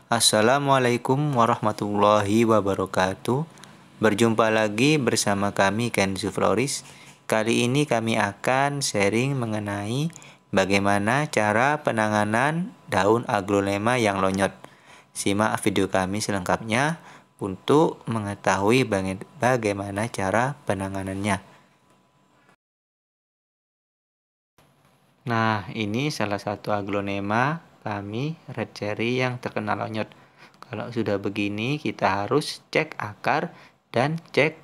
Assalamualaikum warahmatullahi wabarakatuh. Berjumpa lagi bersama kami Kenzo Floris. Kali ini kami akan sharing mengenai bagaimana cara penanganan daun aglonema yang lonyot. Simak video kami selengkapnya untuk mengetahui bagaimana cara penanganannya. Nah, ini salah satu aglonema kami, red cherry, yang terkena lonyot. Kalau sudah begini, kita harus cek akar dan cek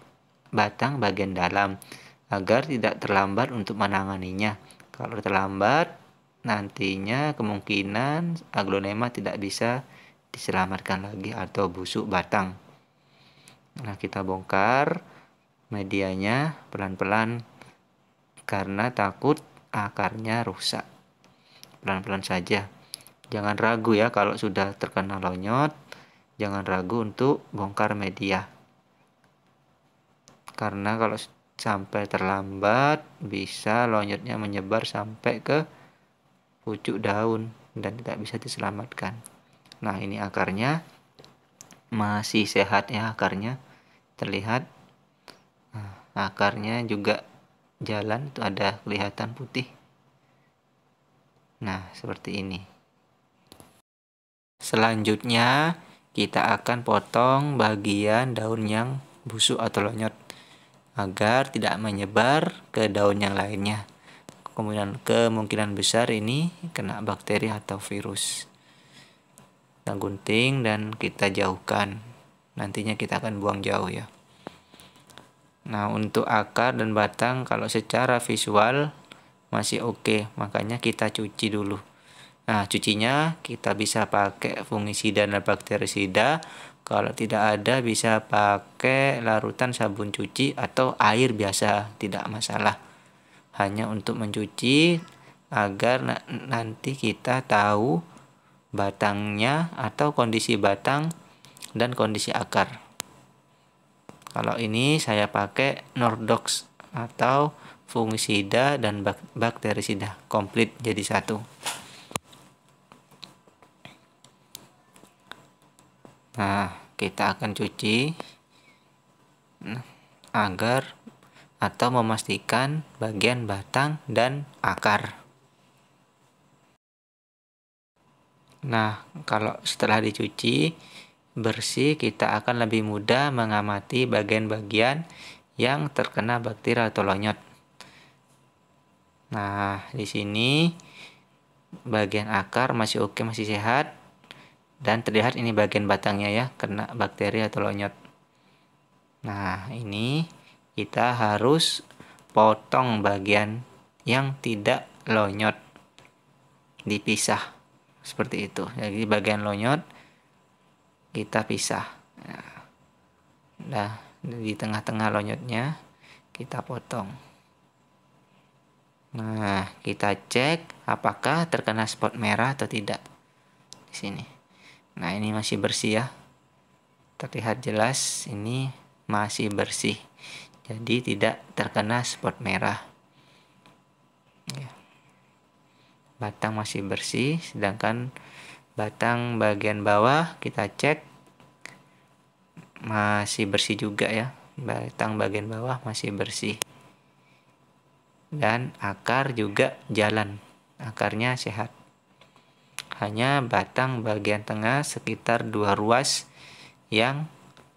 batang bagian dalam agar tidak terlambat untuk menanganinya. Kalau terlambat, nantinya kemungkinan aglonema tidak bisa diselamatkan lagi atau busuk batang. Nah, kita bongkar medianya pelan-pelan karena takut akarnya rusak. Pelan-pelan saja. Jangan ragu ya, kalau sudah terkena lonyot, jangan ragu untuk bongkar media. Karena kalau sampai terlambat, bisa lonyotnya menyebar sampai ke pucuk daun dan tidak bisa diselamatkan. Nah, ini akarnya masih sehat ya, akarnya terlihat. Nah, akarnya juga jalan, itu ada kelihatan putih. Nah, seperti ini. Selanjutnya, kita akan potong bagian daun yang busuk atau lonyot agar tidak menyebar ke daun yang lainnya. Kemungkinan besar ini kena bakteri atau virus. Kita gunting dan kita jauhkan. Nantinya kita akan buang jauh ya. Nah, untuk akar dan batang kalau secara visual masih oke, makanya kita cuci dulu. Nah, cucinya kita bisa pakai fungisida dan bakterisida. Kalau tidak ada, bisa pakai larutan sabun cuci atau air biasa, tidak masalah. Hanya untuk mencuci agar nanti kita tahu batangnya atau kondisi batang dan kondisi akar. Kalau ini saya pakai Nordox atau fungisida dan bakterisida komplit jadi satu. Nah, kita akan cuci agar atau memastikan bagian batang dan akar. Nah, kalau setelah dicuci bersih, kita akan lebih mudah mengamati bagian-bagian yang terkena bakteri atau lonyot. Nah, di sini bagian akar masih oke, masih sehat. Dan terlihat ini bagian batangnya ya, kena bakteri atau lonyot. Nah, ini kita harus potong bagian yang tidak lonyot, dipisah seperti itu. Jadi bagian lonyot kita pisah. Nah, di tengah-tengah lonyotnya kita potong. Nah, kita cek apakah terkena spot merah atau tidak di sini. Nah, ini masih bersih ya. Terlihat jelas ini masih bersih. Jadi tidak terkena spot merah. Ya. Batang masih bersih, sedangkan batang bagian bawah kita cek masih bersih juga ya. Batang bagian bawah masih bersih. Dan akar juga jalan. Akarnya sehat. Hanya batang bagian tengah sekitar 2 ruas yang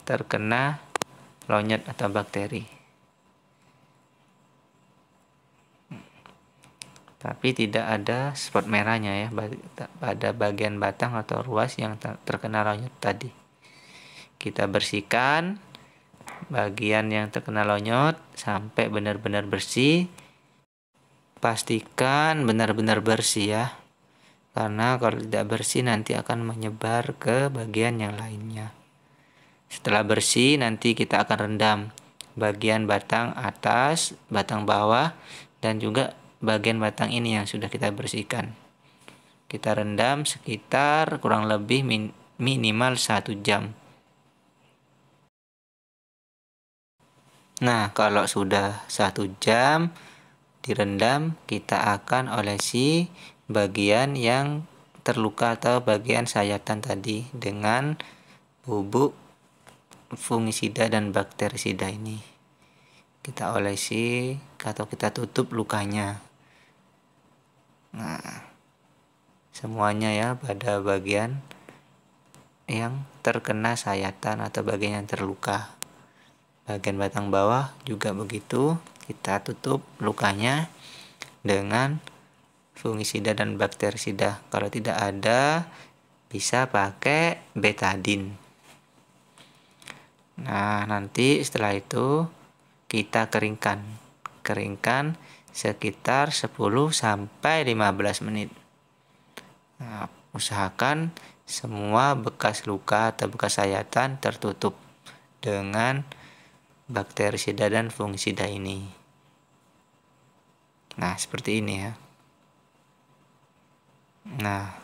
terkena lonyot atau bakteri. Tapi tidak ada spot merahnya ya pada bagian batang atau ruas yang terkena lonyot tadi. Kita bersihkan bagian yang terkena lonyot sampai benar-benar bersih. Pastikan benar-benar bersih ya. Karena kalau tidak bersih nanti akan menyebar ke bagian yang lainnya. Setelah bersih nanti kita akan rendam bagian batang atas, batang bawah, dan juga bagian batang ini yang sudah kita bersihkan. Kita rendam sekitar kurang lebih minimal 1 jam. Nah, kalau sudah 1 jam direndam, kita akan olesi bagian yang terluka atau bagian sayatan tadi dengan bubuk fungisida dan bakterisida ini. Kita olesi atau kita tutup lukanya. Nah, semuanya ya pada bagian yang terkena sayatan atau bagian yang terluka. Bagian batang bawah juga begitu, kita tutup lukanya dengan fungisida dan bakterisida. Kalau tidak ada, bisa pakai betadine. Nah, nanti setelah itu kita keringkan sekitar 10-15 menit. Nah, usahakan semua bekas luka atau bekas sayatan tertutup dengan bakterisida dan fungisida ini. Nah, seperti ini ya. Nah,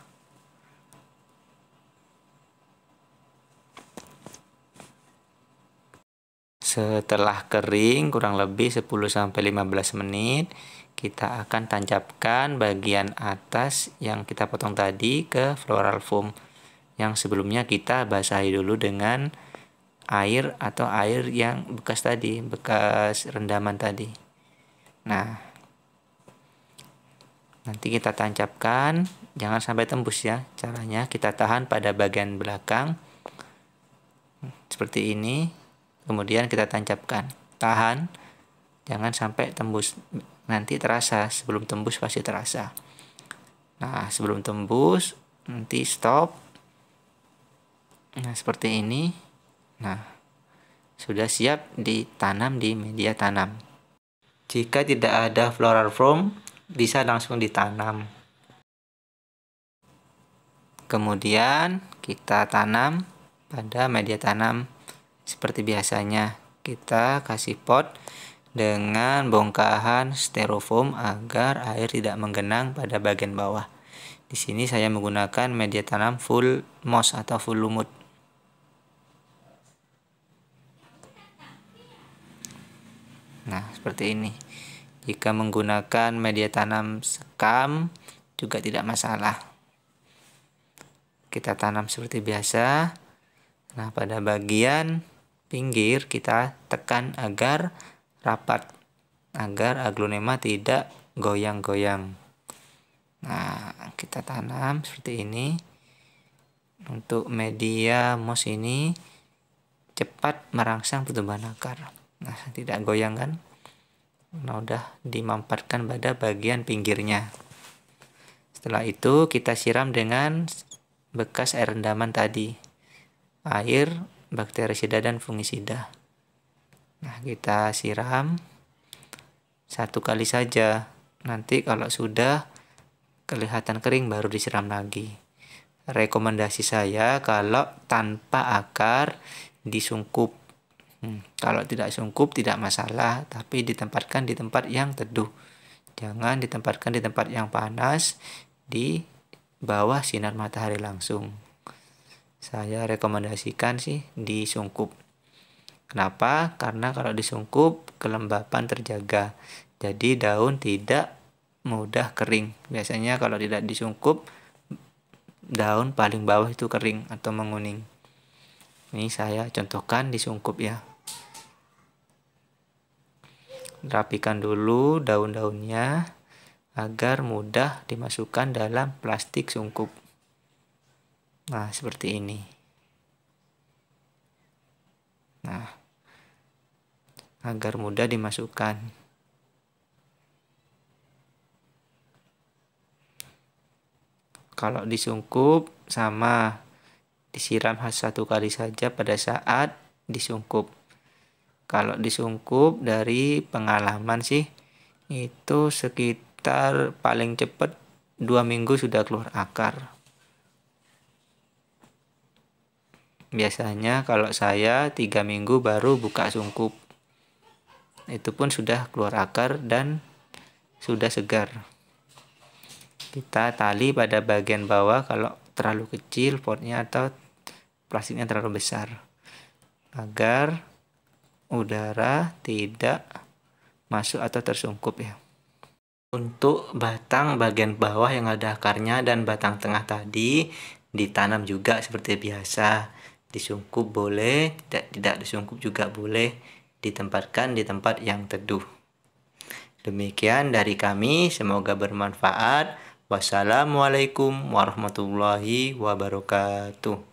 setelah kering kurang lebih 10-15 menit, kita akan tancapkan bagian atas yang kita potong tadi ke floral foam yang sebelumnya kita basahi dulu dengan air atau air yang bekas tadi, bekas rendaman tadi. Nah, nanti kita tancapkan, jangan sampai tembus ya. Caranya kita tahan pada bagian belakang seperti ini, kemudian kita tancapkan. Tahan, jangan sampai tembus. Nanti terasa, sebelum tembus pasti terasa. Nah, sebelum tembus nanti stop. Nah, seperti ini. Nah, sudah siap ditanam di media tanam. Jika tidak ada floral foam, bisa langsung ditanam. Kemudian kita tanam pada media tanam seperti biasanya. Kita kasih pot dengan bongkahan styrofoam agar air tidak menggenang pada bagian bawah. Di sini saya menggunakan media tanam full moss atau full lumut. Nah, seperti ini. Jika menggunakan media tanam sekam juga tidak masalah. Kita tanam seperti biasa. Nah, pada bagian pinggir kita tekan agar rapat, agar aglonema tidak goyang-goyang. Nah, kita tanam seperti ini. Untuk media moss ini cepat merangsang pertumbuhan akar. Nah, tidak goyang kan? Nah, udah dimampatkan pada bagian pinggirnya. Setelah itu kita siram dengan bekas air rendaman tadi. Air, bakterisida dan fungisida. Nah, kita siram 1 kali saja. Nanti kalau sudah kelihatan kering baru disiram lagi. Rekomendasi saya kalau tanpa akar disungkup. Kalau tidak sungkup tidak masalah, tapi ditempatkan di tempat yang teduh. Jangan ditempatkan di tempat yang panas, di bawah sinar matahari langsung. Saya rekomendasikan sih disungkup. Kenapa? Karena kalau disungkup kelembapan terjaga. Jadi daun tidak mudah kering. Biasanya kalau tidak disungkup daun paling bawah itu kering atau menguning. Ini saya contohkan disungkup ya. Rapikan dulu daun-daunnya agar mudah dimasukkan dalam plastik sungkup. Nah, seperti ini. Nah, agar mudah dimasukkan. Kalau disungkup sama disiram 1 kali saja pada saat disungkup. Kalau disungkup dari pengalaman sih itu sekitar paling cepat 2 minggu sudah keluar akar. Biasanya kalau saya 3 minggu baru buka sungkup. Itu pun sudah keluar akar dan sudah segar. Kita tali pada bagian bawah kalau terlalu kecil potnya atau plastiknya terlalu besar. Agar udara tidak masuk atau tersungkup ya. Untuk batang bagian bawah yang ada akarnya dan batang tengah tadi ditanam juga seperti biasa. Disungkup boleh, tidak disungkup juga boleh. Ditempatkan di tempat yang teduh. Demikian dari kami, semoga bermanfaat. Wassalamualaikum warahmatullahi wabarakatuh.